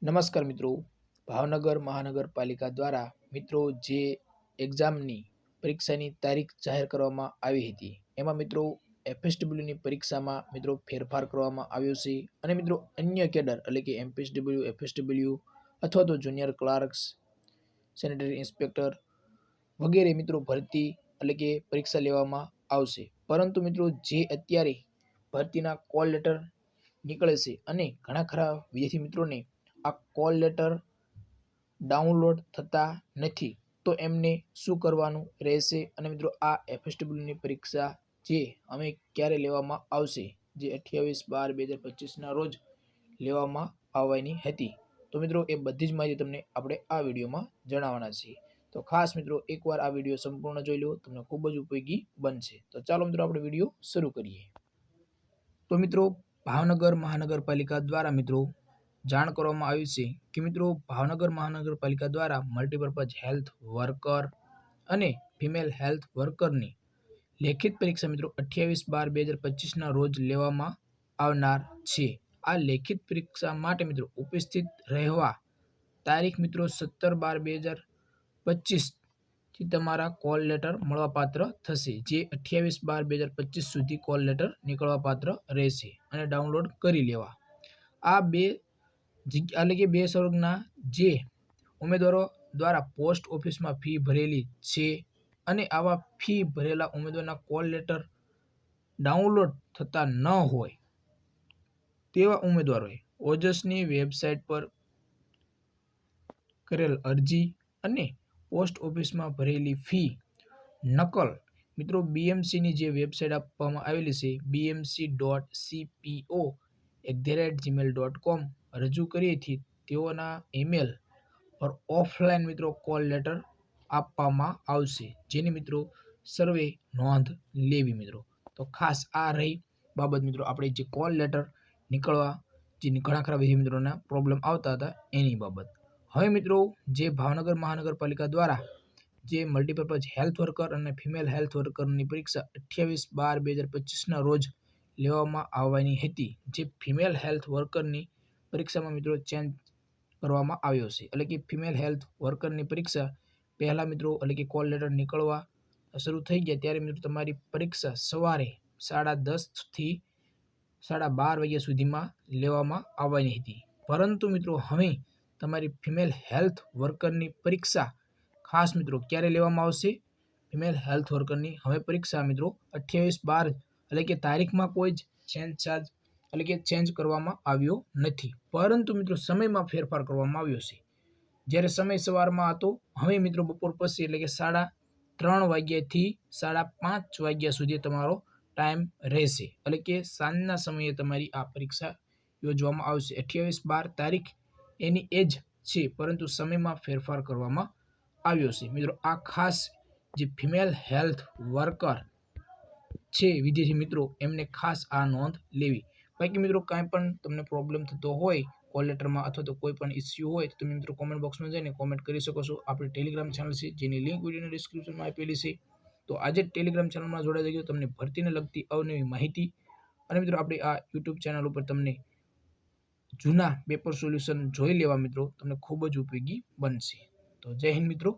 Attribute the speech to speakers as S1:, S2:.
S1: નમસ્કાર મિત્રો, ભાવનગર મહાનગરપાલિકા દ્વારા મિત્રો જે એક્ઝામની પરીક્ષાની તારીખ જાહેર કરવામાં આવી હતી એમાં મિત્રો એફએસડબલ્યુની પરીક્ષામાં મિત્રો ફેરફાર કરવામાં આવ્યો છે અને મિત્રો અન્ય કેડર એટલે કે એમપીએસડબલ્યુ, એફએસડબલ્યુ અથવા તો જુનિયર ક્લાર્ક્સ, સેનેટરી ઇન્સ્પેક્ટર વગેરે મિત્રો ભરતી એટલે કે પરીક્ષા લેવામાં આવશે. પરંતુ મિત્રો જે અત્યારે ભરતીના કોલ લેટર નીકળે છે અને ઘણા ખરા વિદ્યાર્થી મિત્રોને આ કોલ લેટર ડાઉનલોડ થતા નથી, તો એમને શું કરવાનું રહેશે? અને મિત્રો આ એફએસડબલ્યુની પરીક્ષા જે અમે ક્યારે લેવામાં આવશે, જે 28/12/2025ના રોજ લેવામાં આવવાની હતી, તો મિત્રો એ બધી જ માહિતી તમને આપણે આ વિડીયોમાં જણાવવાના છીએ. તો ખાસ મિત્રો એકવાર આ વિડીયો સંપૂર્ણ જોઈ લો, તમને ખૂબ જ ઉપયોગી બનશે. તો ચાલો મિત્રો આપણે વિડીયો શરૂ કરીએ. તો મિત્રો ભાવનગર મહાનગરપાલિકા દ્વારા મિત્રો જાણ કરવામાં આવ્યું છે કે મિત્રો ભાવનગર મહાનગરપાલિકા દ્વારા મલ્ટીપર્પઝ હેલ્થ વર્કર અને ફિમેલ હેલ્થ વર્કરની લેખિત પરીક્ષા મિત્રો 28/12/2025ના રોજ લેવામાં આવનાર છે. આ લેખિત પરીક્ષા માટે મિત્રો ઉપસ્થિત રહેવા તારીખ મિત્રો 17/12/2025 થી તમારા કોલ લેટર મળવાપાત્ર થશે, જે 28/12/2025 સુધી કોલ લેટર નીકળવાપાત્ર રહેશે અને ડાઉનલોડ કરી લેવા. આ બે સ્વર્ગના જે ઉમેદવારો દ્વારા પોસ્ટ ઓફિસમાં ફી ભરેલી છે અને આવા ફી ભરેલા ઉમેદવારના કોલ લેટર ડાઉનલોડ થતા ન હોય તેવા ઉમેદવારોએ ઓજસની વેબસાઇટ પર કરેલ અરજી અને પોસ્ટ ઓફિસમાં ભરેલી ફી નકલ મિત્રો બીએમસીની જે વેબસાઇટ આપવામાં આવેલી છે bmc.cpo@gmail.com રજૂ કરીએથી તેઓના ઈમેલ પર ઓફલાઈન મિત્રો કોલ લેટર આપવામાં આવશે, જેની મિત્રો સર્વે નોંધ લેવી મિત્રો. તો ખાસ આ રહી બાબત મિત્રો, આપણે જે કોલ લેટર નીકળવા જે ઘણા ખરા વિદ્યાર્થી મિત્રોના પ્રોબ્લેમ આવતા હતા એની બાબત. હવે મિત્રો જે ભાવનગર મહાનગરપાલિકા દ્વારા જે મલ્ટીપર્પઝ હેલ્થ વર્કર અને ફિમેલ હેલ્થ વર્કરની પરીક્ષા 28/12/2025ના રોજ લેવામાં આવવાની હતી, જે ફિમેલ હેલ્થ વર્કરની પરીક્ષામાં મિત્રો ચેન્જ કરવામાં આવ્યો છે. એટલે કે ફિમેલ હેલ્થ વર્કરની પરીક્ષા પહેલા મિત્રો એટલે કે કોલ લેટર નીકળવા શરૂ થઈ ગયા ત્યારે મિત્રો તમારી પરીક્ષા સવારે 10:30 થી 12:30 વાગ્યા સુધીમાં લેવામાં આવવાની હતી. પરંતુ મિત્રો હવે તમારી ફિમેલ હેલ્થ વર્કરની પરીક્ષા ખાસ મિત્રો ક્યારે લેવામાં આવશે? ફિમેલ હેલ્થ વર્કરની હવે પરીક્ષા મિત્રો 28/12 એટલે કે તારીખમાં કોઈ જ ચેન્જ કરવામાં આવ્યો નથી, પરંતુ મિત્રો સમયમાં ફેરફાર કરવામાં આવ્યો છે. જ્યારે સમય સવારમાં હતો, હવે મિત્રો બપોર પછી એટલે કે 3:30 વાગ્યાથી 5:30 વાગ્યા સુધી તમારો ટાઈમ રહેશે. એટલે કે સાંજના સમયે તમારી આ પરીક્ષા યોજવામાં આવશે. 28/12 તારીખ એની એ જ છે, પરંતુ સમયમાં ફેરફાર કરવામાં આવ્યો છે મિત્રો. આ ખાસ જે ફિમેલ હેલ્થ વર્કર છે વિદ્યાર્થી મિત્રો, એમને ખાસ આ નોંધ લેવી. બાકી મિત્રો કાંઈ પણ તમને પ્રોબ્લેમ થતો હોય કોલ લેટરમાં અથવા તો કોઈ પણ ઇસ્યુ હોય તો તમે મિત્રો કોમેન્ટ બોક્સમાં જઈને કોમેન્ટ કરી શકો છો. આપણી ટેલિગ્રામ ચેનલ છે જેની લિંક વિડીયોના ડિસ્ક્રિપ્શનમાં આપેલી છે. તો આજે ટેલિગ્રામ ચેનલમાં જોડાઈ જજો, તમને ભરતીને લગતી અવનવી માહિતી અને મિત્રો આપણી આ યુટ્યુબ ચેનલ ઉપર તમને જૂના પેપર સોલ્યુશન જોઈ લેવા મિત્રો તમને ખૂબ જ ઉપયોગી બનશે. તો જય હિન્દ મિત્રો.